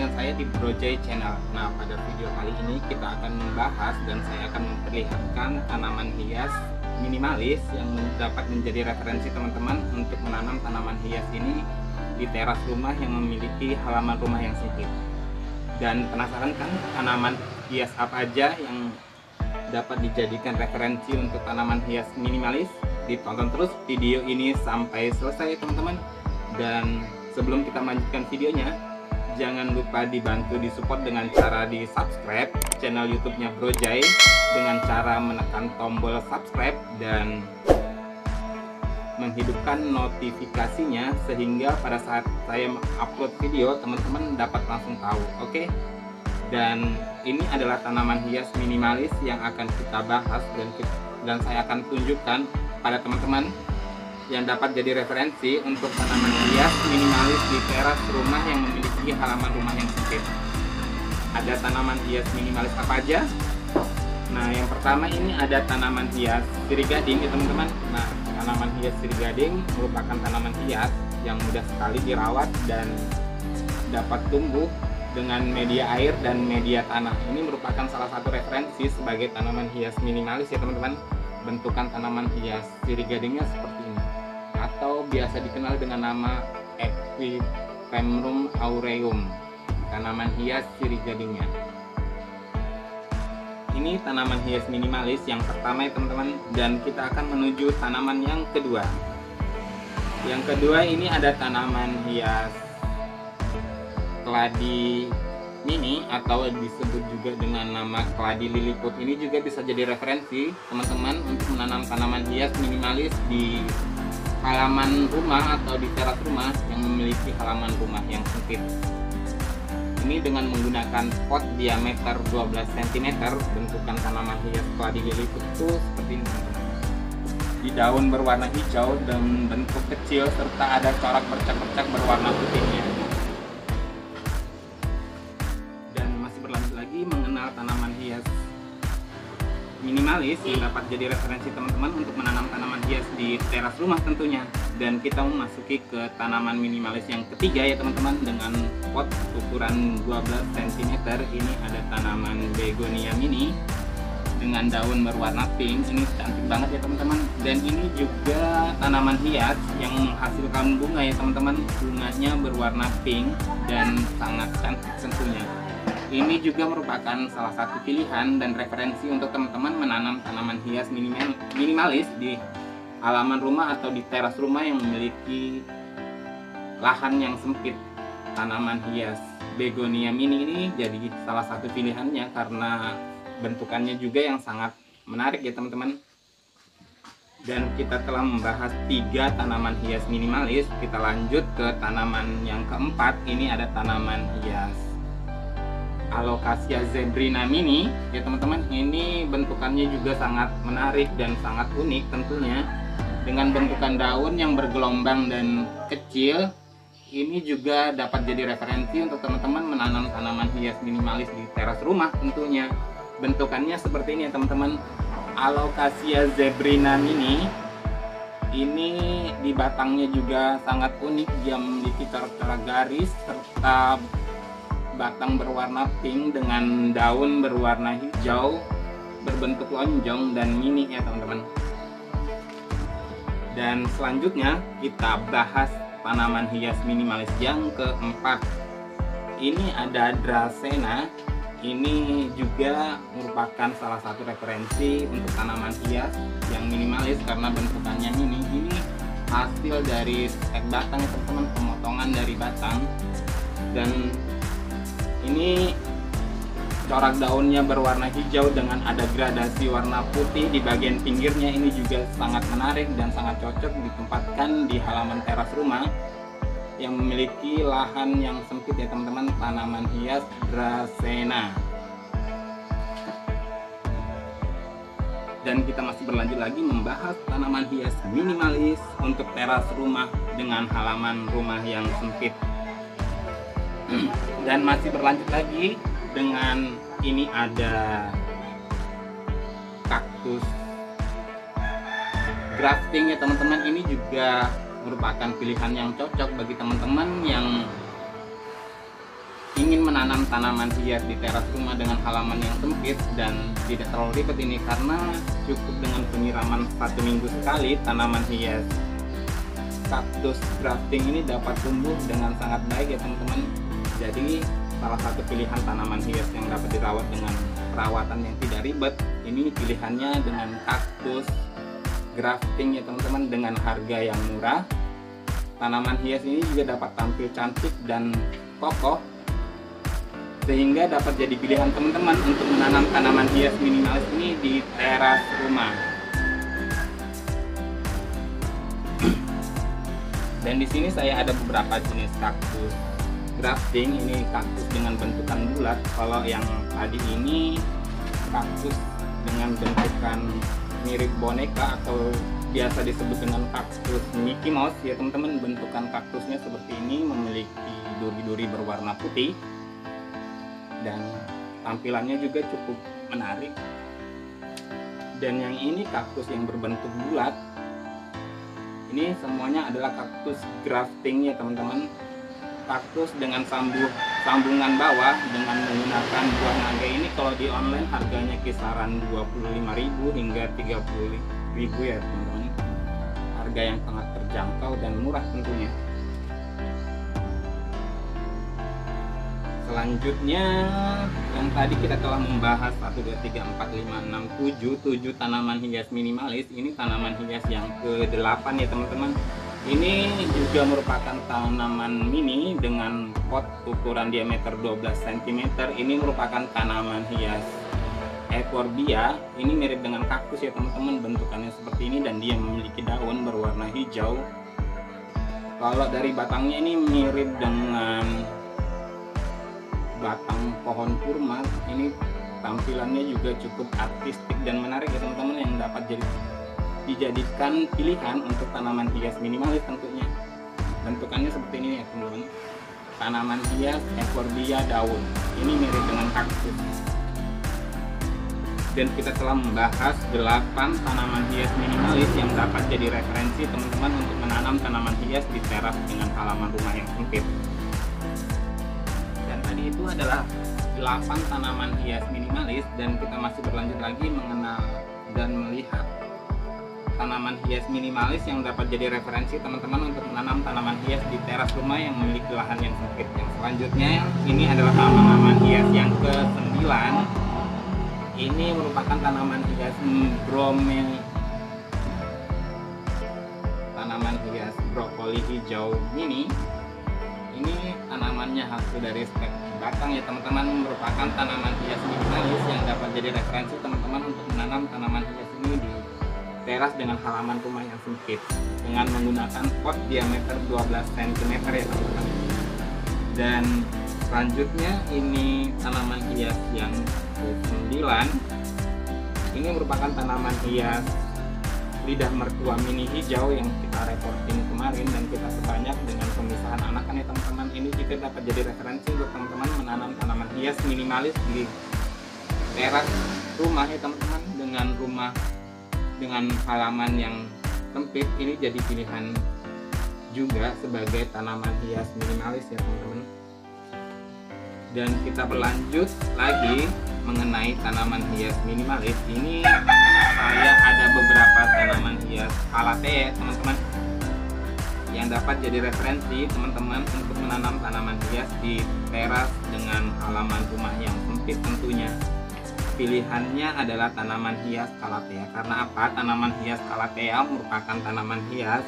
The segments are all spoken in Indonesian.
dengan saya di Brojay Channel. Nah, pada video kali ini kita akan membahas dan saya akan memperlihatkan tanaman hias minimalis yang dapat menjadi referensi teman-teman untuk menanam tanaman hias ini di teras rumah yang memiliki halaman rumah yang sempit. Dan penasaran kan tanaman hias apa aja yang dapat dijadikan referensi untuk tanaman hias minimalis? Ditonton terus video ini sampai selesai teman-teman. Dan sebelum kita melanjutkan videonya, jangan lupa dibantu disupport dengan cara di subscribe channel YouTube-nya Brojay dengan cara menekan tombol subscribe dan menghidupkan notifikasinya sehingga pada saat saya upload video teman-teman dapat langsung tahu. Oke? Dan ini adalah tanaman hias minimalis yang akan kita bahas dan saya akan tunjukkan pada teman-teman yang dapat jadi referensi untuk tanaman hias minimalis di teras rumah yang memiliki halaman rumah yang sempit. Ada tanaman hias minimalis apa aja? Nah, yang pertama ini ada tanaman hias sirih gading ya teman-teman. Nah, tanaman hias sirih gading merupakan tanaman hias yang mudah sekali dirawat dan dapat tumbuh dengan media air dan media tanah. Ini merupakan salah satu referensi sebagai tanaman hias minimalis ya teman-teman. Bentukan tanaman hias sirih gadingnya seperti ini, atau biasa dikenal dengan nama Equipemerum aureum, tanaman hias sirih gadingnya. Ini tanaman hias minimalis yang pertama ya teman-teman, dan kita akan menuju tanaman yang kedua. Yang kedua ini ada tanaman hias keladi mini atau disebut juga dengan nama keladi liliput. Ini juga bisa jadi referensi teman-teman untuk menanam tanaman hias minimalis di halaman rumah atau di teras rumah yang memiliki halaman rumah yang sempit. Ini dengan menggunakan pot diameter 12 cm, bentukan tanaman hias keladi liliput itu seperti ini teman-teman. Di daun berwarna hijau dan bentuk kecil serta ada corak bercak-bercak berwarna putihnya. Mengenal tanaman hias minimalis yang dapat jadi referensi teman-teman untuk menanam tanaman hias di teras rumah tentunya. Dan kita memasuki ke tanaman minimalis yang ketiga ya teman-teman, dengan pot ukuran 12 cm. Ini ada tanaman begonia mini dengan daun berwarna pink. Ini cantik banget ya teman-teman. Dan ini juga tanaman hias yang menghasilkan bunga ya teman-teman. Bunganya berwarna pink dan sangat cantik tentunya. Ini juga merupakan salah satu pilihan dan referensi untuk teman-teman menanam tanaman hias minimalis di halaman rumah atau di teras rumah yang memiliki lahan yang sempit. Tanaman hias begonia mini ini jadi salah satu pilihannya karena bentukannya juga yang sangat menarik ya teman-teman. Dan kita telah membahas 3 tanaman hias minimalis. Kita lanjut ke tanaman yang keempat. Ini ada tanaman hias Alocasia zebrina mini ya teman-teman. Ini bentukannya juga sangat menarik dan sangat unik tentunya, dengan bentukan daun yang bergelombang dan kecil. Ini juga dapat jadi referensi untuk teman-teman menanam tanaman hias minimalis di teras rumah tentunya. Bentukannya seperti ini ya teman-teman, Alocasia zebrina mini. Ini di batangnya juga sangat unik, dia memiliki corak-corak garis serta batang berwarna pink dengan daun berwarna hijau berbentuk lonjong dan mini ya teman-teman. Dan selanjutnya kita bahas tanaman hias minimalis yang keempat. Ini ada Dracena. Ini juga merupakan salah satu referensi untuk tanaman hias yang minimalis karena bentukannya mini. Ini hasil dari stek batang ya teman-teman, pemotongan dari batang. Dan ini corak daunnya berwarna hijau dengan ada gradasi warna putih di bagian pinggirnya. Ini juga sangat menarik dan sangat cocok ditempatkan di halaman teras rumah yang memiliki lahan yang sempit ya teman-teman. Tanaman hias Dracena. Dan kita masih berlanjut lagi membahas tanaman hias minimalis untuk teras rumah dengan halaman rumah yang sempit. Dan masih berlanjut lagi dengan ini ada kaktus grafting ya teman-teman. Ini juga merupakan pilihan yang cocok bagi teman-teman yang ingin menanam tanaman hias di teras rumah dengan halaman yang sempit dan tidak terlalu ribet ini, karena cukup dengan penyiraman 1 minggu sekali, tanaman hias kaktus grafting ini dapat tumbuh dengan sangat baik ya teman-teman. Jadi salah satu pilihan tanaman hias yang dapat dirawat dengan perawatan yang tidak ribet ini pilihannya dengan kaktus grafting ya teman-teman, dengan harga yang murah. Tanaman hias ini juga dapat tampil cantik dan kokoh, sehingga dapat jadi pilihan teman-teman untuk menanam tanaman hias minimalis ini di teras rumah. Dan di sini saya ada beberapa jenis kaktus grafting. Ini kaktus dengan bentukan bulat. Kalau yang tadi ini kaktus dengan bentukan mirip boneka atau biasa disebut dengan kaktus Mickey Mouse ya teman-teman. Bentukan kaktusnya seperti ini, memiliki duri-duri berwarna putih dan tampilannya juga cukup menarik. Dan yang ini kaktus yang berbentuk bulat, ini semuanya adalah kaktus grafting ya teman-teman. Kaktus dengan sambungan bawah dengan menggunakan buah naga ini kalau di online harganya kisaran 25.000 hingga 30.000 ya teman-teman. Harga yang sangat terjangkau dan murah tentunya. Selanjutnya yang tadi kita telah membahas 1, 2, 3, 4, 5, 6, 7 tanaman hias minimalis. Ini tanaman hias yang ke-8 ya teman-teman. Ini juga merupakan tanaman mini dengan pot ukuran diameter 12 cm. Ini merupakan tanaman hias euphorbia. Ini mirip dengan kaktus ya teman-teman, bentukannya seperti ini dan dia memiliki daun berwarna hijau. Kalau dari batangnya ini mirip dengan batang pohon kurma. Ini tampilannya juga cukup artistik dan menarik ya teman-teman, yang dapat dijadikan pilihan untuk tanaman hias minimalis tentunya. Bentukannya seperti ini ya teman-teman. Tanaman hias euphorbia daun. Ini mirip dengan kaktus. Dan kita telah membahas 8 tanaman hias minimalis yang dapat jadi referensi teman-teman untuk menanam tanaman hias di teras dengan halaman rumah yang sempit. Itu adalah 8 tanaman hias minimalis, dan kita masih berlanjut lagi mengenal dan melihat tanaman hias minimalis yang dapat jadi referensi teman-teman untuk menanam tanaman hias di teras rumah yang memiliki lahan yang sempit. Yang selanjutnya ini adalah tanaman hias yang ke-9. Ini merupakan tanaman hias brokoli hijau mini. Ini tanamannya hasil dari stek batang ya teman-teman, merupakan tanaman hias minimalis yang dapat jadi referensi teman-teman untuk menanam tanaman hias ini di teras dengan halaman rumah yang sempit dengan menggunakan pot diameter 12 cm ya teman-teman. Dan selanjutnya ini tanaman hias yang ke-9. Ini merupakan tanaman hias lidah mertua mini hijau yang kita reporting kemarin dan kita sebanyak dengan pemisahan anakan ya teman-teman. Ini juga dapat jadi referensi untuk teman-teman menanam tanaman hias minimalis di teras rumah ya teman-teman, dengan halaman yang sempit. Ini jadi pilihan juga sebagai tanaman hias minimalis ya teman-teman. Dan kita berlanjut lagi mengenai tanaman hias minimalis. Ini saya ada beberapa tanaman hias calathea teman-teman yang dapat jadi referensi teman-teman untuk menanam tanaman hias di teras dengan halaman rumah yang sempit tentunya. Pilihannya adalah tanaman hias calathea. Karena apa? Tanaman hias calathea merupakan tanaman hias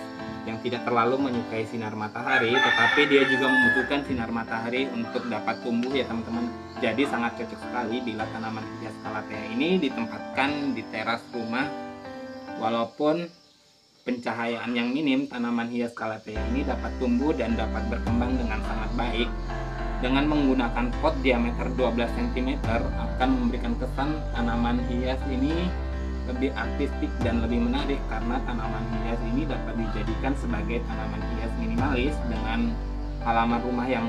yang tidak terlalu menyukai sinar matahari, tetapi dia juga membutuhkan sinar matahari untuk dapat tumbuh ya teman-teman. Jadi sangat cocok sekali bila tanaman hias calathea ini ditempatkan di teras rumah. Walaupun pencahayaan yang minim, tanaman hias calathea ini dapat tumbuh dan dapat berkembang dengan sangat baik. Dengan menggunakan pot diameter 12 cm akan memberikan kesan tanaman hias ini lebih artistik dan lebih menarik, karena tanaman hias ini dapat dijadikan sebagai tanaman hias minimalis dengan halaman rumah yang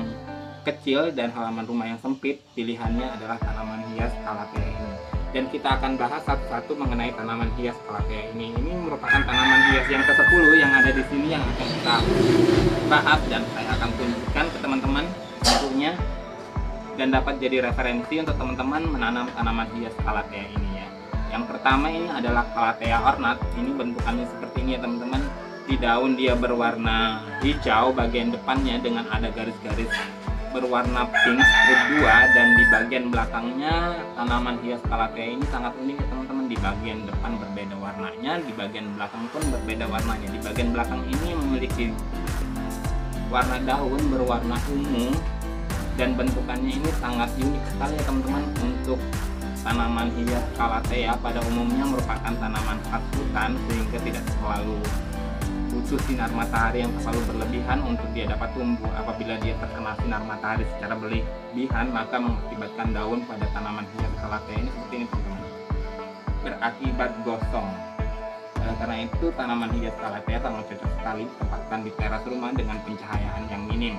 kecil dan halaman rumah yang sempit. Pilihannya adalah tanaman hias calathea ini. Dan kita akan bahas satu-satu mengenai tanaman hias calathea ini. Ini merupakan tanaman hias yang ke-10 yang ada di sini yang akan kita bahas dan saya akan tunjukkan ke teman-teman tentunya. dan dapat jadi referensi untuk teman-teman menanam tanaman hias calathea ini ya. Yang pertama ini adalah calathea ornat. Ini bentukannya seperti ini ya teman-teman. Di daun dia berwarna hijau bagian depannya dengan ada garis-garis berwarna pink strip 2, dan di bagian belakangnya tanaman hias calathea ini sangat unik ya teman-teman. Di bagian depan berbeda warnanya, di bagian belakang pun berbeda warnanya. Di bagian belakang ini memiliki warna daun berwarna ungu, dan bentukannya ini sangat unik sekali ya teman-teman. Untuk tanaman hias calathea pada umumnya merupakan tanaman khas hutan, sehingga tidak selalu butuh sinar matahari yang terlalu berlebihan untuk dia dapat tumbuh. Apabila dia terkena sinar matahari secara berlebihan, maka mengakibatkan daun pada tanaman hias calathea ini seperti ini teman-teman, berakibat gosong. Karena itu tanaman hias calathea sangat cocok sekali ditempatkan di teras rumah dengan pencahayaan yang minim.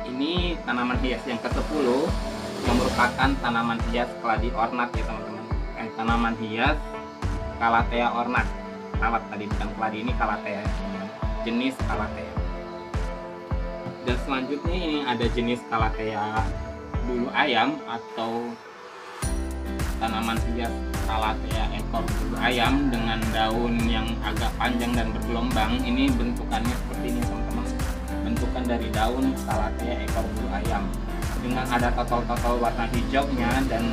Ini tanaman hias yang ke-10 yang merupakan tanaman hias keladi ornat ya teman-teman. Tanaman hias calathea ornat. Rawat tadi bukan keladi, ini calathea ya teman-teman. Jenis calathea. Dan selanjutnya ini ada jenis calathea bulu ayam atau tanaman hias calathea ekor bulu ayam dengan daun yang agak panjang dan bergelombang. Ini bentukannya seperti ini teman-teman. Bentukan dari daun calathea ekor bulu ayam dengan ada totol-totol warna hijaunya, dan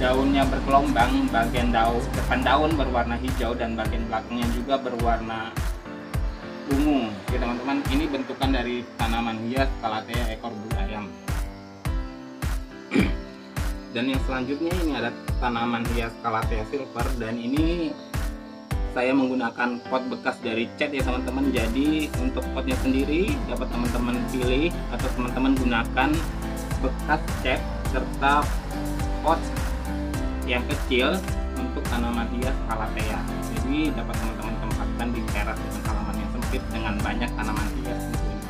daunnya bergelombang. Bagian depan daun berwarna hijau dan bagian belakangnya juga berwarna ungu ya teman-teman. Ini bentukan dari tanaman hias calathea ekor bulu ayam. Dan yang selanjutnya ini ada tanaman hias calathea silver, dan ini saya menggunakan pot bekas dari cat ya teman-teman. Jadi untuk potnya sendiri dapat teman-teman pilih atau teman-teman gunakan bekas cat serta pot yang kecil untuk tanaman hias calathea. Jadi dapat teman-teman tempatkan di teras dengan halaman yang sempit dengan banyak tanaman hias tentunya.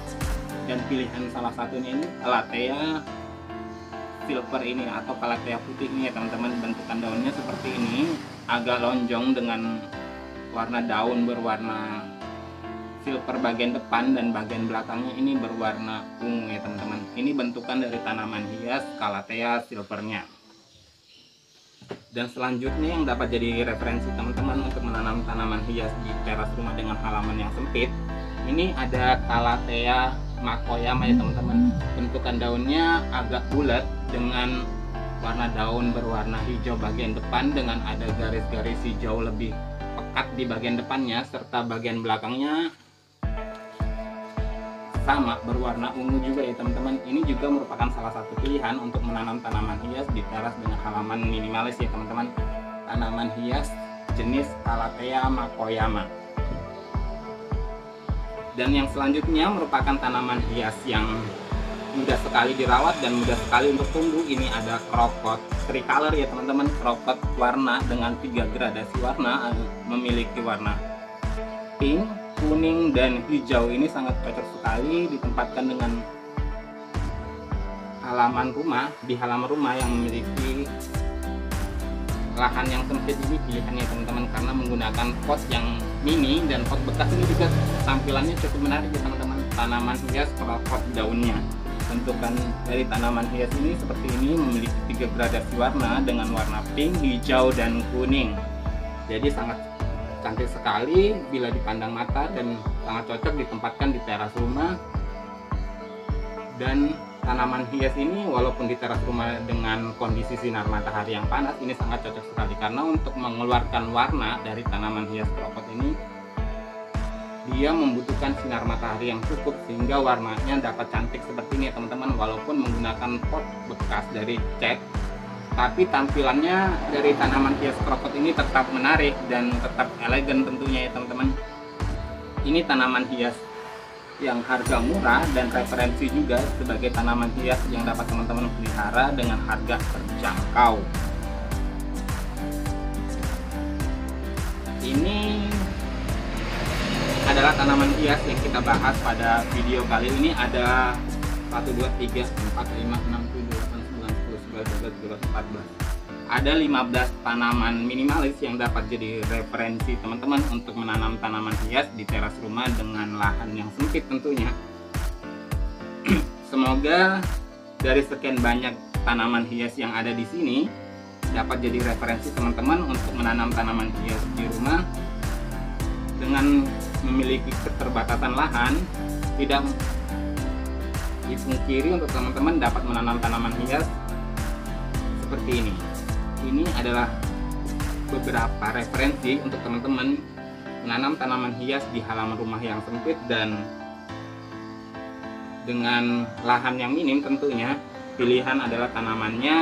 Dan pilihan salah satunya ini calathea silver ini atau calathea putih ini ya teman-teman. Bentukan daunnya seperti ini, agak lonjong dengan warna daun berwarna silver bagian depan, dan bagian belakangnya ini berwarna ungu ya teman-teman. Ini bentukan dari tanaman hias calathea silvernya. Dan selanjutnya yang dapat jadi referensi teman-teman untuk menanam tanaman hias di teras rumah dengan halaman yang sempit, ini ada calathea makoyama ya teman-teman. Bentukan daunnya agak bulat dengan warna daun berwarna hijau bagian depan dengan ada garis-garis hijau lebih pekat di bagian depannya, serta bagian belakangnya sama berwarna ungu juga ya teman-teman. Ini juga merupakan salah satu pilihan untuk menanam tanaman hias di teras dengan halaman minimalis ya teman-teman. Tanaman hias jenis calathea makoyama. Dan yang selanjutnya merupakan tanaman hias yang mudah sekali dirawat dan mudah sekali untuk tumbuh. Ini ada crocot tricolor ya teman-teman. Crocot warna dengan 3 gradasi warna, memiliki warna pink, kuning, dan hijau. Ini sangat cocok sekali ditempatkan dengan halaman rumah. Di halaman rumah yang memiliki lahan yang sempit ini pilihannya teman-teman, karena menggunakan pot yang mini dan pot bekas ini juga tampilannya cukup menarik ya teman-teman. Tanaman hias crocot daunnya. Bentukan dari tanaman hias ini seperti ini, memiliki 3 gradasi warna dengan warna pink, hijau, dan kuning. Jadi sangat cantik sekali bila dipandang mata dan sangat cocok ditempatkan di teras rumah. Dan tanaman hias ini walaupun di teras rumah dengan kondisi sinar matahari yang panas, ini sangat cocok sekali karena untuk mengeluarkan warna dari tanaman hias crocot ini dia membutuhkan sinar matahari yang cukup sehingga warnanya dapat cantik seperti ini ya teman-teman. Walaupun menggunakan pot bekas dari cat, tapi tampilannya dari tanaman hias crocot ini tetap menarik dan tetap elegan tentunya ya teman-teman. Ini tanaman hias yang harga murah dan referensi juga sebagai tanaman hias yang dapat teman-teman pelihara dengan harga terjangkau. Ini adalah tanaman hias yang kita bahas pada video kali ini. Ada 1, 2, 3, 4, 5, 6, 7, 8, 9, 10, 11, 12, 13, 14. Ada 15 tanaman minimalis yang dapat jadi referensi teman-teman untuk menanam tanaman hias di teras rumah dengan lahan yang sempit tentunya. Semoga dari sekian banyak tanaman hias yang ada di sini dapat jadi referensi teman-teman untuk menanam tanaman hias di rumah. Dengan memiliki keterbatasan lahan, tidak dipungkiri untuk teman-teman dapat menanam tanaman hias seperti ini. Ini adalah beberapa referensi untuk teman-teman menanam tanaman hias di halaman rumah yang sempit dan dengan lahan yang minim. Tentunya pilihan adalah tanamannya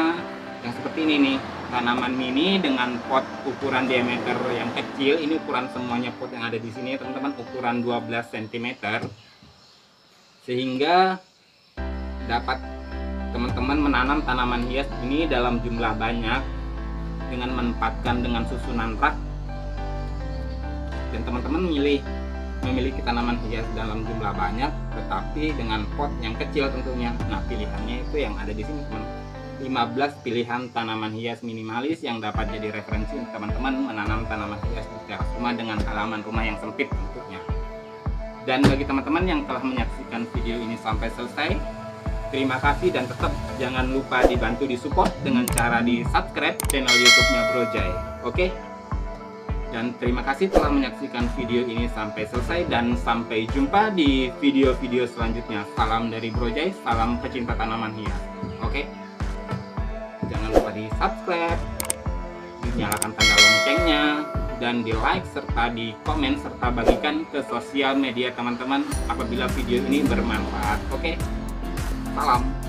yang seperti ini nih, tanaman mini dengan pot ukuran diameter yang kecil. Ini ukuran semuanya pot yang ada di sini teman-teman, ukuran 12 cm, sehingga dapat teman-teman menanam tanaman hias ini dalam jumlah banyak dengan menempatkan dengan susunan rak, dan teman-teman memiliki tanaman hias dalam jumlah banyak tetapi dengan pot yang kecil tentunya. Nah, pilihannya itu yang ada di sini teman. 15 pilihan tanaman hias minimalis yang dapat jadi referensi untuk teman-teman menanam tanaman hias di teras rumah dengan halaman rumah yang sempit tentunya. Dan bagi teman-teman yang telah menyaksikan video ini sampai selesai, terima kasih, dan tetap jangan lupa dibantu disupport dengan cara di subscribe channel YouTube-nya Bro Jai. Oke? Dan terima kasih telah menyaksikan video ini sampai selesai, dan sampai jumpa di video-video selanjutnya. Salam dari Bro Jai, salam pecinta tanaman hias. Oke? Jangan lupa di subscribe, dinyalakan tanda loncengnya, dan di like serta di komen serta bagikan ke sosial media teman-teman apabila video ini bermanfaat. Oke? Salam.